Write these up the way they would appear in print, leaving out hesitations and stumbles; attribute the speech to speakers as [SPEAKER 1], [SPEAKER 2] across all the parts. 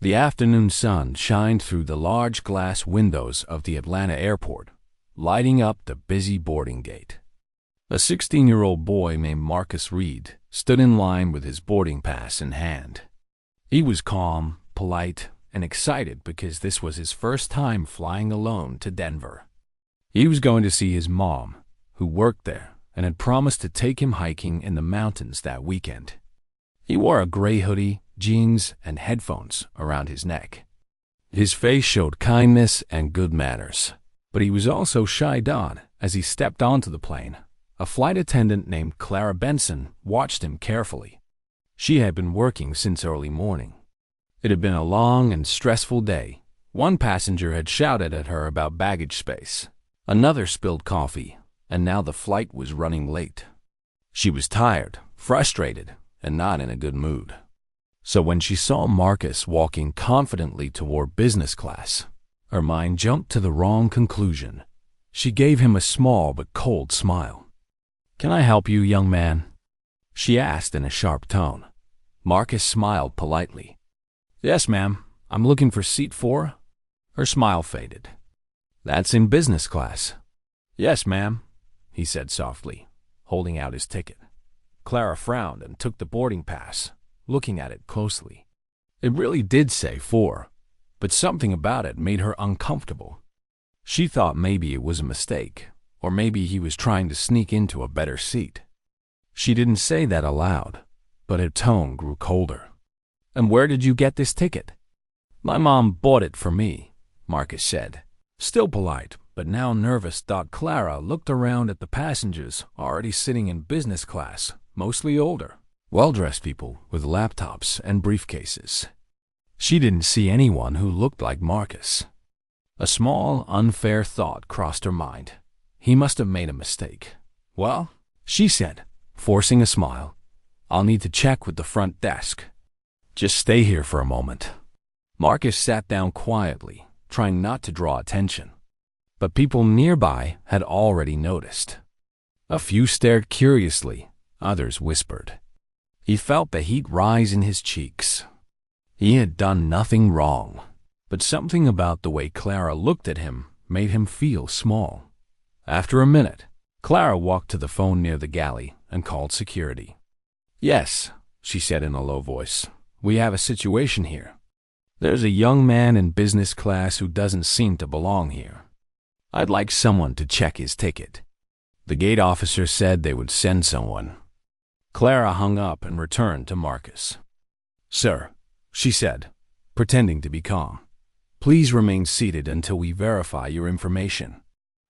[SPEAKER 1] The afternoon sun shined through the large glass windows of the Atlanta airport, lighting up the busy boarding gate. A 16-year-old boy named Marcus Reed stood in line with his boarding pass in hand. He was calm, polite, and excited because this was his first time flying alone to Denver. He was going to see his mom, who worked there, and had promised to take him hiking in the mountains that weekend. He wore a gray hoodie, jeans, and headphones around his neck. His face showed kindness and good manners, but he was also shied on as he stepped onto the plane. A flight attendant named Clara Benson watched him carefully. She had been working since early morning. It had been a long and stressful day. One passenger had shouted at her about baggage space. Another spilled coffee, and now the flight was running late. She was tired, frustrated, and not in a good mood. So when she saw Marcus walking confidently toward business class, her mind jumped to the wrong conclusion. She gave him a small but cold smile. "Can I help you, young man?" she asked in a sharp tone. Marcus smiled politely. "Yes, ma'am. I'm looking for seat 4. Her smile faded. "That's in business class." "Yes, ma'am," he said softly, holding out his ticket. Clara frowned and took the boarding pass, looking at it closely. It really did say 4, but something about it made her uncomfortable. She thought maybe it was a mistake, or maybe he was trying to sneak into a better seat. She didn't say that aloud, but her tone grew colder. "And where did you get this ticket?" "My mom bought it for me," Marcus said. Still polite, but now nervous, Clara looked around at the passengers already sitting in business class, mostly older, well-dressed people with laptops and briefcases. She didn't see anyone who looked like Marcus. A small, unfair thought crossed her mind. He must have made a mistake. "Well," she said, forcing a smile, "I'll need to check with the front desk. Just stay here for a moment." Marcus sat down quietly, trying not to draw attention. But people nearby had already noticed. A few stared curiously, others whispered. He felt the heat rise in his cheeks. He had done nothing wrong, but something about the way Clara looked at him made him feel small. After a minute, Clara walked to the phone near the galley and called security. "Yes," she said in a low voice, "we have a situation here. There's a young man in business class who doesn't seem to belong here. I'd like someone to check his ticket." The gate officer said they would send someone. Clara hung up and returned to Marcus. "Sir," she said, pretending to be calm, "please remain seated until we verify your information."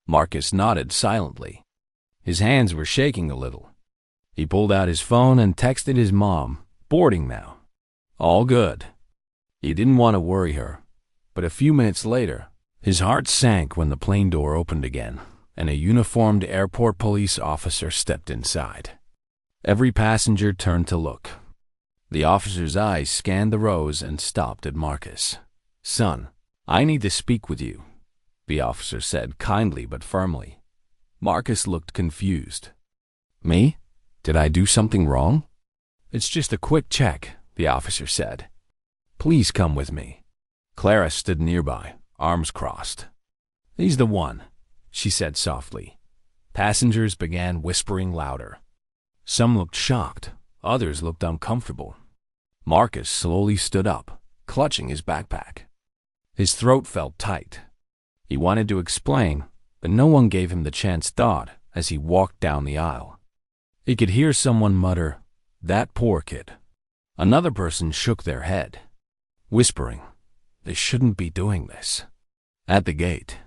[SPEAKER 1] Marcus nodded silently. His hands were shaking a little. He pulled out his phone and texted his mom, "Boarding now." "All good." He didn't want to worry her, but a few minutes later, his heart sank when the plane door opened again, and a uniformed airport police officer stepped inside. Every passenger turned to look. The officer's eyes scanned the rows and stopped at Marcus. "Son, I need to speak with you," the officer said kindly but firmly. Marcus looked confused. "Me? Did I do something wrong?" "It's just a quick check," the officer said. "Please come with me." Clara stood nearby, arms crossed. "He's the one," she said softly. Passengers began whispering louder. Some looked shocked, others looked uncomfortable. Marcus slowly stood up, clutching his backpack. His throat felt tight. He wanted to explain, but no one gave him the chance thought as he walked down the aisle. He could hear someone mutter, "That poor kid." Another person shook their head, whispering, "They shouldn't be doing this." At the gate,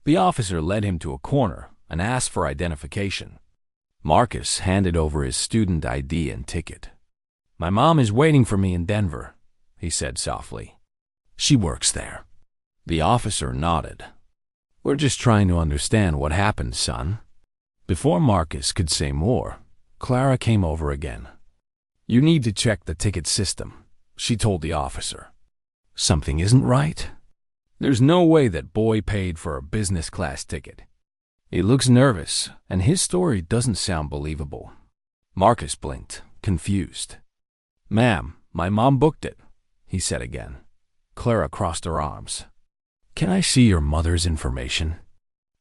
[SPEAKER 1] the officer led him to a corner and asked for identification. Marcus handed over his student ID and ticket. "My mom is waiting for me in Denver," he said softly. "She works there." The officer nodded. "We're just trying to understand what happened, son." Before Marcus could say more, Clara came over again. "You need to check the ticket system," she told the officer. "Something isn't right? There's no way that boy paid for a business class ticket. He looks nervous, and his story doesn't sound believable." Marcus blinked, confused. "Ma'am, my mom booked it," he said again. Clara crossed her arms. "Can I see your mother's information?"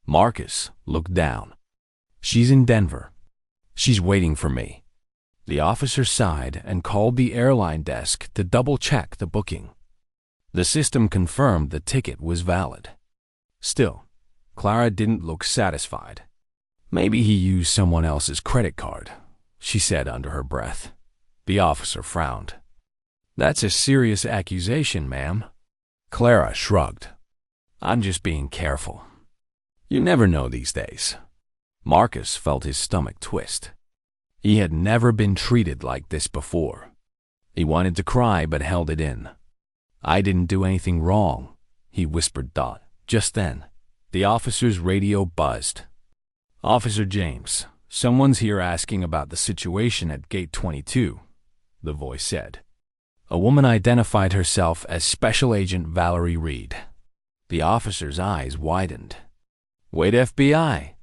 [SPEAKER 1] Marcus looked down. "She's in Denver. She's waiting for me." The officer sighed and called the airline desk to double-check the booking. The system confirmed the ticket was valid. Still, Clara didn't look satisfied. "Maybe he used someone else's credit card," she said under her breath. The officer frowned. "That's a serious accusation, ma'am." Clara shrugged. "I'm just being careful. You never know these days." Marcus felt his stomach twist. He had never been treated like this before. He wanted to cry but held it in. "I didn't do anything wrong," he whispered. Just then, the officer's radio buzzed. "Officer James, someone's here asking about the situation at Gate 22, the voice said. A woman identified herself as Special Agent Valerie Reed. The officer's eyes widened. "Wait, FBI!"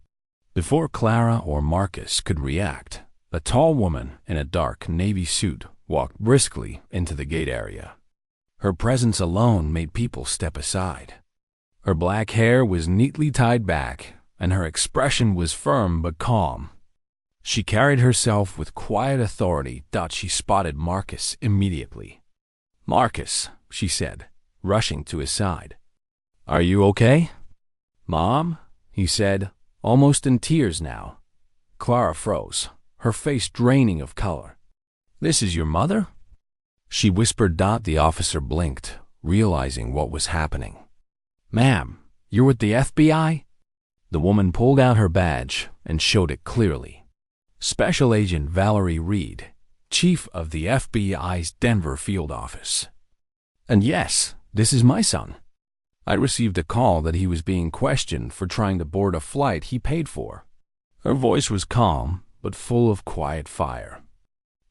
[SPEAKER 1] Before Clara or Marcus could react, a tall woman in a dark navy suit walked briskly into the gate area. Her presence alone made people step aside. Her black hair was neatly tied back, and her expression was firm but calm. She carried herself with quiet authority. She spotted Marcus immediately. "Marcus," she said, rushing to his side. "Are you okay?" "Mom," he said, almost in tears now. Clara froze, her face draining of color. "This is your mother?" she whispered. The officer blinked, realizing what was happening. "Ma'am, you're with the FBI?" The woman pulled out her badge and showed it clearly. "Special Agent Valerie Reed, Chief of the FBI's Denver field office. And yes, this is my son. I received a call that he was being questioned for trying to board a flight he paid for." Her voice was calm, but full of quiet fire.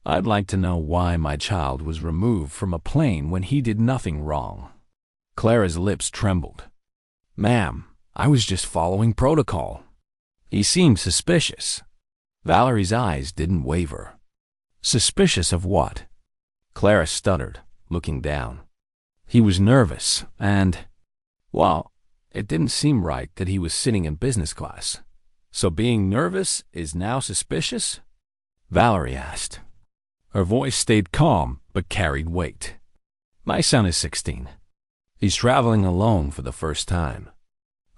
[SPEAKER 1] "I'd like to know why my child was removed from a plane when he did nothing wrong." Clara's lips trembled. "Ma'am, I was just following protocol. He seemed suspicious." Valerie's eyes didn't waver. "Suspicious of what?" Clara stuttered, looking down. "He was nervous and, well, it didn't seem right that he was sitting in business class. So being nervous is now suspicious?" Valerie asked. Her voice stayed calm but carried weight. "My son is 16. He's traveling alone for the first time.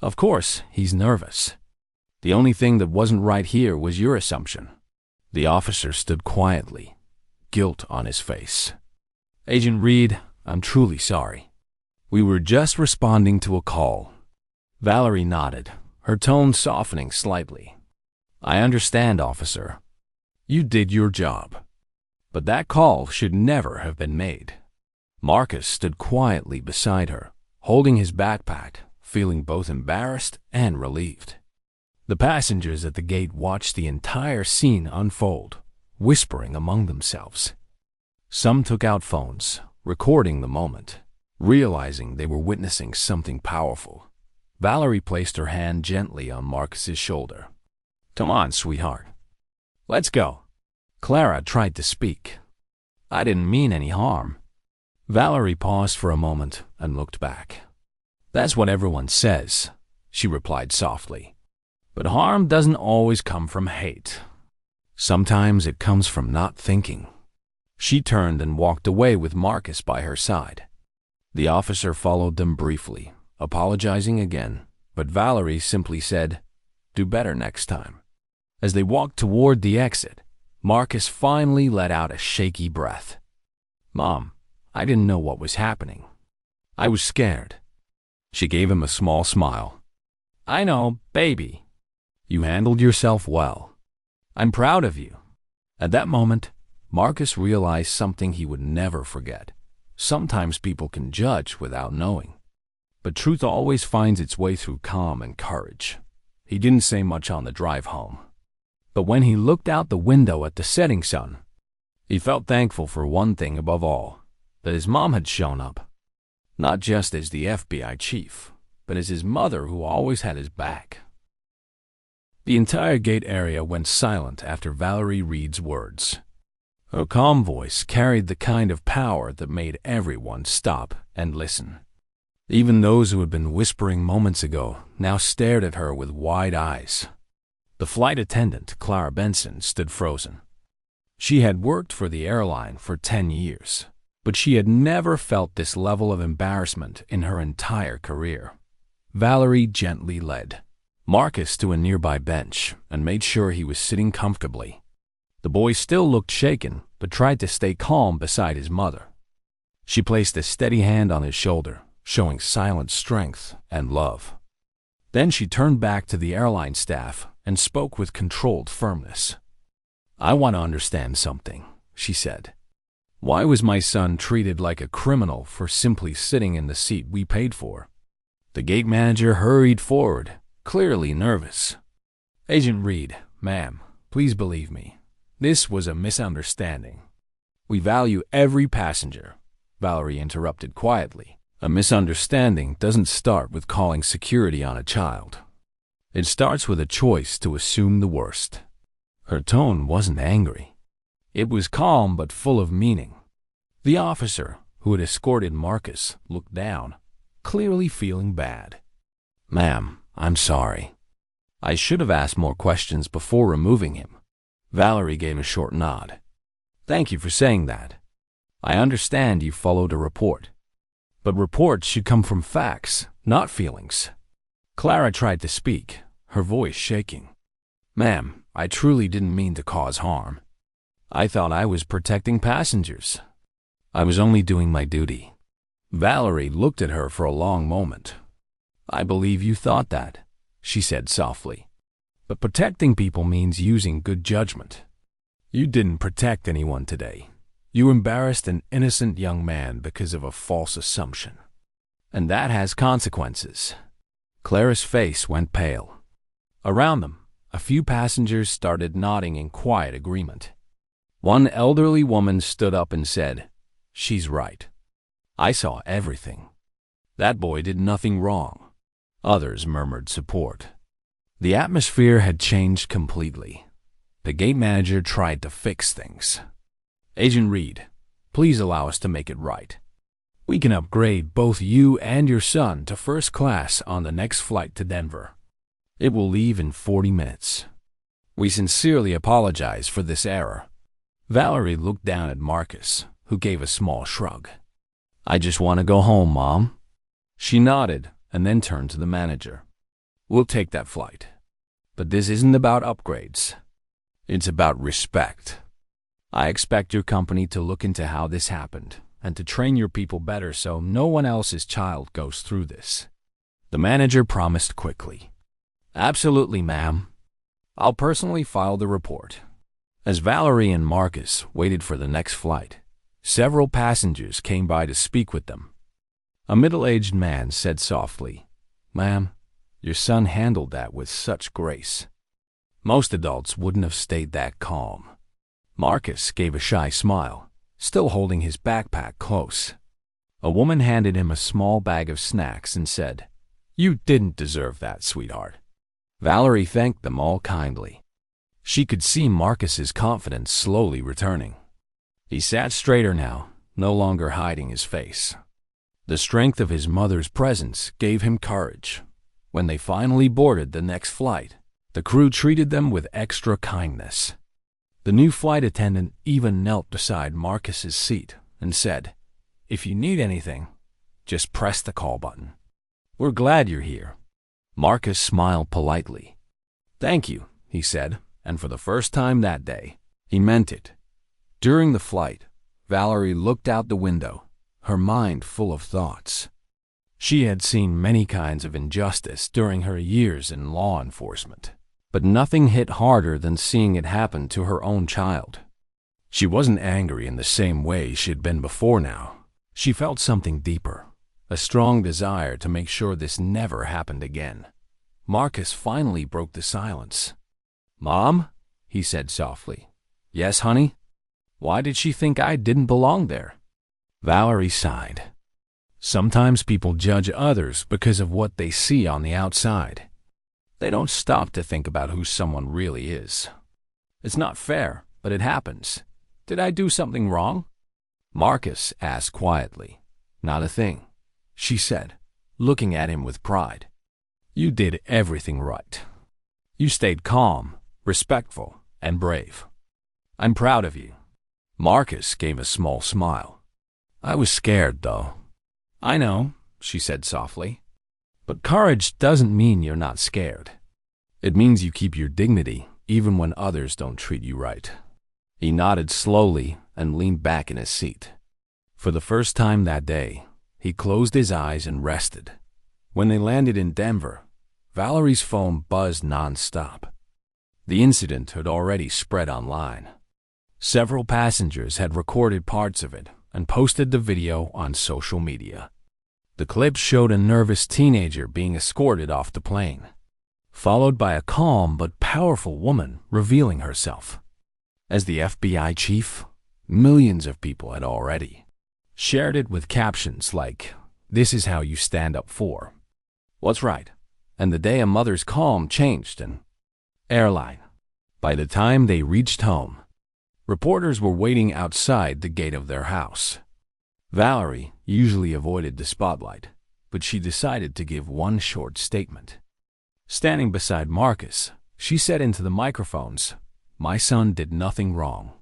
[SPEAKER 1] Of course, he's nervous. The only thing that wasn't right here was your assumption." The officer stood quietly, guilt on his face. "Agent Reed, I'm truly sorry. We were just responding to a call." Valerie nodded, her tone softening slightly. "I understand, officer. You did your job. But that call should never have been made." Marcus stood quietly beside her, holding his backpack, feeling both embarrassed and relieved. The passengers at the gate watched the entire scene unfold, whispering among themselves. Some took out phones, recording the moment, realizing they were witnessing something powerful. Valerie placed her hand gently on Marcus's shoulder. "Come on, sweetheart. Let's go." Clara tried to speak. "I didn't mean any harm." Valerie paused for a moment and looked back. "That's what everyone says," she replied softly. "But harm doesn't always come from hate. Sometimes it comes from not thinking." She turned and walked away with Marcus by her side. The officer followed them briefly, apologizing again, but Valerie simply said, "Do better next time." As they walked toward the exit, Marcus finally let out a shaky breath. "Mom, I didn't know what was happening. I was scared." She gave him a small smile. "I know, baby. You handled yourself well. I'm proud of you." At that moment, Marcus realized something he would never forget. Sometimes people can judge without knowing. But truth always finds its way through calm and courage. He didn't say much on the drive home. But when he looked out the window at the setting sun, he felt thankful for one thing above all, that his mom had shown up. Not just as the FBI chief, but as his mother who always had his back. The entire gate area went silent after Valerie Reed's words. Her calm voice carried the kind of power that made everyone stop and listen. Even those who had been whispering moments ago now stared at her with wide eyes. The flight attendant, Clara Benson, stood frozen. She had worked for the airline for 10 years, but she had never felt this level of embarrassment in her entire career. Valerie gently led Marcus to a nearby bench and made sure he was sitting comfortably. The boy still looked shaken, but tried to stay calm beside his mother. She placed a steady hand on his shoulder, showing silent strength and love. Then she turned back to the airline staff and spoke with controlled firmness. "I want to understand something," she said. "Why was my son treated like a criminal for simply sitting in the seat we paid for?" The gate manager hurried forward, clearly nervous. "Agent Reed, ma'am, please believe me. This was a misunderstanding." "We value every passenger," Valerie interrupted quietly. "A misunderstanding doesn't start with calling security on a child. It starts with a choice to assume the worst." Her tone wasn't angry. It was calm but full of meaning. The officer who had escorted Marcus looked down, clearly feeling bad. "Ma'am, I'm sorry. I should have asked more questions before removing him." Valerie gave a short nod. "Thank you for saying that. I understand you followed a report. But reports should come from facts, not feelings." Clara tried to speak, her voice shaking. "Ma'am, I truly didn't mean to cause harm. I thought I was protecting passengers. I was only doing my duty." Valerie looked at her for a long moment. "I believe you thought that," she said softly. "But protecting people means using good judgment. You didn't protect anyone today. You embarrassed an innocent young man because of a false assumption. And that has consequences." Clara's face went pale. Around them, a few passengers started nodding in quiet agreement. One elderly woman stood up and said, "She's right. I saw everything. That boy did nothing wrong." Others murmured support. The atmosphere had changed completely. The gate manager tried to fix things. "Agent Reed, please allow us to make it right. We can upgrade both you and your son to first class on the next flight to Denver. It will leave in 40 minutes. We sincerely apologize for this error." Valerie looked down at Marcus, who gave a small shrug. "I just want to go home, Mom." She nodded and then turned to the manager. "We'll take that flight. But this isn't about upgrades. It's about respect. I expect your company to look into how this happened and to train your people better so no one else's child goes through this." The manager promised quickly. "Absolutely, ma'am. I'll personally file the report." As Valerie and Marcus waited for the next flight, several passengers came by to speak with them. A middle-aged man said softly, "Ma'am, your son handled that with such grace. Most adults wouldn't have stayed that calm." Marcus gave a shy smile, still holding his backpack close. A woman handed him a small bag of snacks and said, "You didn't deserve that, sweetheart." Valerie thanked them all kindly. She could see Marcus's confidence slowly returning. He sat straighter now, no longer hiding his face. The strength of his mother's presence gave him courage. When they finally boarded the next flight, the crew treated them with extra kindness. The new flight attendant even knelt beside Marcus's seat and said, "If you need anything, just press the call button. We're glad you're here." Marcus smiled politely. "Thank you," he said, and for the first time that day, he meant it. During the flight, Valerie looked out the window, her mind full of thoughts. She had seen many kinds of injustice during her years in law enforcement, but nothing hit harder than seeing it happen to her own child. She wasn't angry in the same way she'd been before now. She felt something deeper, a strong desire to make sure this never happened again. Marcus finally broke the silence. "Mom?" he said softly. "Yes, honey?" "Why did she think I didn't belong there?" Valerie sighed. Sometimes people judge others because of what they see on the outside. They don't stop to think about who someone really is. It's not fair, but it happens. Did I do something wrong? Marcus asked quietly. Not a thing, she said, looking at him with pride. You did everything right. You stayed calm, respectful, and brave. I'm proud of you. Marcus gave a small smile. I was scared, though. I know, she said softly. But courage doesn't mean you're not scared. It means you keep your dignity even when others don't treat you right. He nodded slowly and leaned back in his seat. For the first time that day, he closed his eyes and rested. When they landed in Denver, Valerie's phone buzzed nonstop. The incident had already spread online. Several passengers had recorded parts of it and posted the video on social media. The clip showed a nervous teenager being escorted off the plane, followed by a calm but powerful woman revealing herself. As the FBI chief, millions of people had already shared it with captions like, "This is how you stand up for what's right." And the day a mother's calm changed an airline. By the time they reached home, reporters were waiting outside the gate of their house. Valerie usually avoided the spotlight, but she decided to give one short statement. Standing beside Marcus, she said into the microphones, "My son did nothing wrong.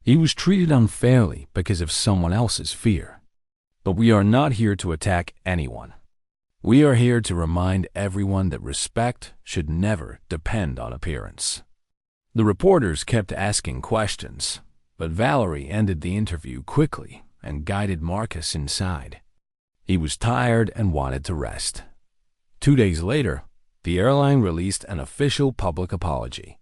[SPEAKER 1] He was treated unfairly because of someone else's fear. But we are not here to attack anyone. We are here to remind everyone that respect should never depend on appearance." The reporters kept asking questions, but Valerie ended the interview quickly and guided Marcus inside. He was tired and wanted to rest. 2 days later, the airline released an official public apology.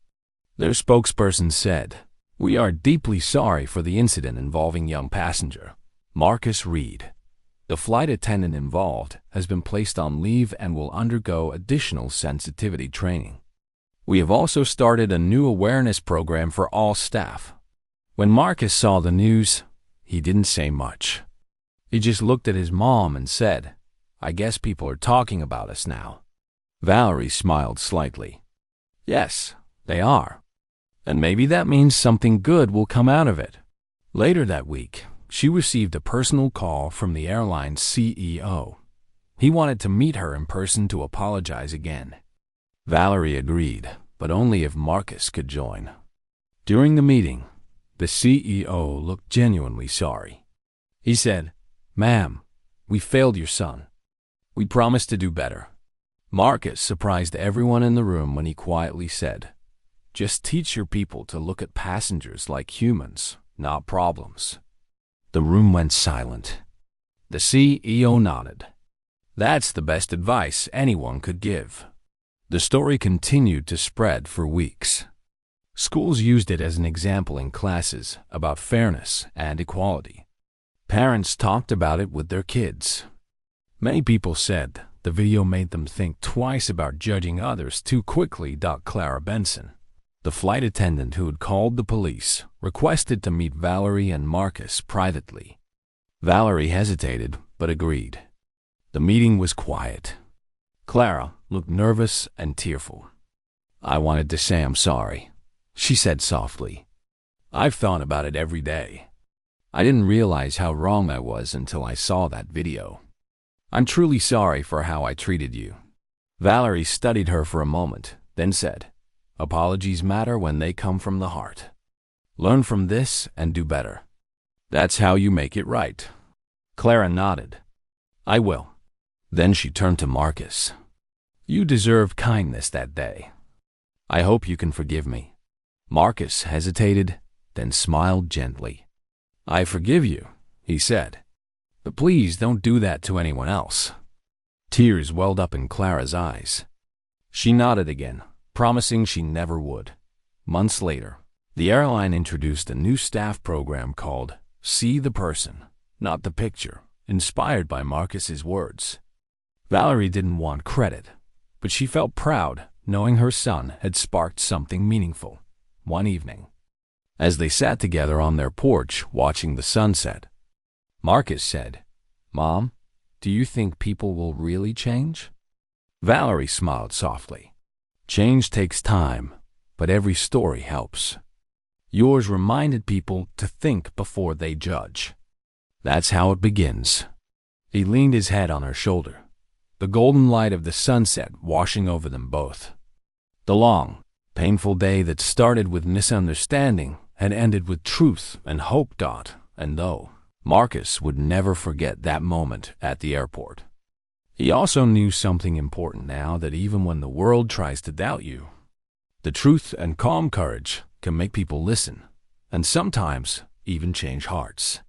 [SPEAKER 1] Their spokesperson said, "We are deeply sorry for the incident involving young passenger Marcus Reed. The flight attendant involved has been placed on leave and will undergo additional sensitivity training. We have also started a new awareness program for all staff." When Marcus saw the news, he didn't say much. He just looked at his mom and said, "I guess people are talking about us now." Valerie smiled slightly. "Yes, they are. And maybe that means something good will come out of it." Later that week, she received a personal call from the airline's CEO. He wanted to meet her in person to apologize again. Valerie agreed, but only if Marcus could join. During the meeting, the CEO looked genuinely sorry. He said, "Ma'am, we failed your son. We promised to do better." Marcus surprised everyone in the room when he quietly said, "Just teach your people to look at passengers like humans, not problems." The room went silent. The CEO nodded. That's the best advice anyone could give. The story continued to spread for weeks. Schools used it as an example in classes about fairness and equality. Parents talked about it with their kids. Many people said the video made them think twice about judging others too quickly. Clara Benson, the flight attendant who had called the police, requested to meet Valerie and Marcus privately. Valerie hesitated, but agreed. The meeting was quiet. Clara looked nervous and tearful. "I wanted to say I'm sorry," she said softly. "I've thought about it every day. I didn't realize how wrong I was until I saw that video. I'm truly sorry for how I treated you." Valerie studied her for a moment, then said, "Apologies matter when they come from the heart. Learn from this and do better. That's how you make it right." Clara nodded. "I will." Then she turned to Marcus. "You deserved kindness that day. I hope you can forgive me." Marcus hesitated, then smiled gently. "I forgive you," he said. "But please don't do that to anyone else." Tears welled up in Clara's eyes. She nodded again, promising she never would. Months later, the airline introduced a new staff program called See the Person, Not the Picture, inspired by Marcus's words. Valerie didn't want credit, but she felt proud knowing her son had sparked something meaningful. One evening, as they sat together on their porch watching the sunset, Marcus said, "Mom, do you think people will really change?" Valerie smiled softly. "Change takes time, but every story helps. Yours reminded people to think before they judge. That's how it begins. He leaned his head on her shoulder, the golden light of the sunset washing over them both. The long, painful day that started with misunderstanding had ended with truth and hope. And though Marcus would never forget that moment at the airport, he also knew something important now, that even when the world tries to doubt you, the truth and calm courage can make people listen, and sometimes even change hearts.